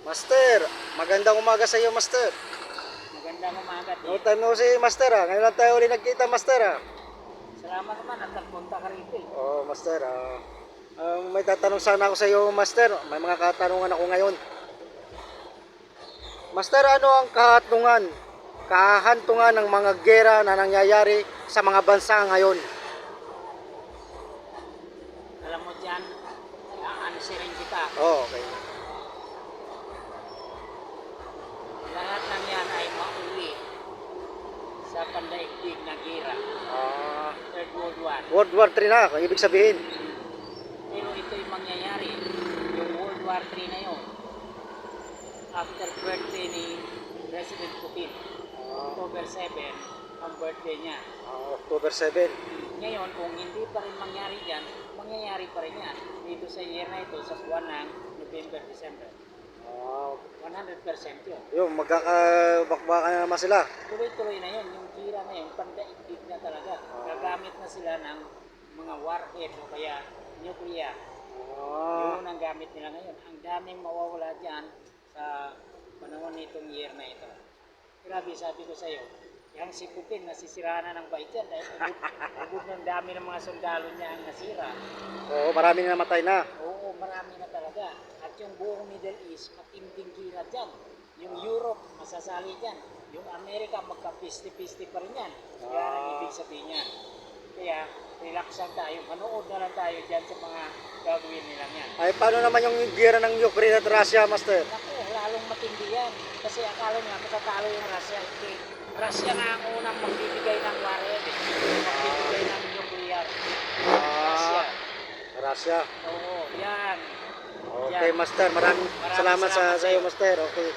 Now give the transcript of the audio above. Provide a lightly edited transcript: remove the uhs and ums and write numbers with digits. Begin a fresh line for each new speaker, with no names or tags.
Master, magandang umaga sa iyo, Master.
Magandang umaga
No
din.
time no see, Master. Ngayon lang tayo ulit nagkita, Master.
Salamat naman at nagpunta ka rito eh.
Oh, Master. May tatanong sana ako sa iyo, Master. May mga katanungan ako ngayon. Master, ano ang kahantungan ng mga gera na nangyayari sa mga bansa ngayon?
Alam mo dyan, aansirin kita.
Oh, okay.
Lahat ng yan ay mauwi sa pandaigdig na gira. Third World War.
World War 3 na, ang ibig sabihin.
Pero ito'y mangyayari. Yung World War 3 na yun. After birthday ni President Putin. October 7, ang birthday niya.
October 7.
Ngayon, kung hindi pa rin mangyari dyan, mangyayari pa rin yan. Dito sa year na ito, sa buwan ng November, December. 100% yun.
Yung magkakabakbakan na naman sila.
Tuloy-tuloy na yun. Yung gira na yun, pandaigdig na talaga. Gagamit na sila ng mga warhead o kaya nuclear. Yun ang gamit nila ngayon. Ang daming mawawala dyan sa panahon nitong year na ito. Grabe, sabi ko sa iyo, yung si Putin, nasisiraan na ng bait yan dahil ubod ng dami ng mga sundalo niya ang nasira.
Oo, marami na namatay na.
Oo, marami na talaga. At yung buong Middle East, matinding gira dyan. Yung Europe, masasali dyan. Yung Amerika, magka-50-50 pa rin yan. Kaya ang ibig sabihin yan. Kaya, relax lang tayo. Manood na lang tayo dyan sa mga gagawin nilang yan.
Ay, paano naman yung gera ng Ukraine at Russia, Master?
Naku, lalong matindi yan. Kasi akala nila matatalo yung Russia. Hindi. Russia nga ang unang magbibigay ng warhead. Magbibigay ng nuclear. Russia.
Russia.
Oo, yan.
Okay, Master. Maraming salamat sa iyo, Master. Okay.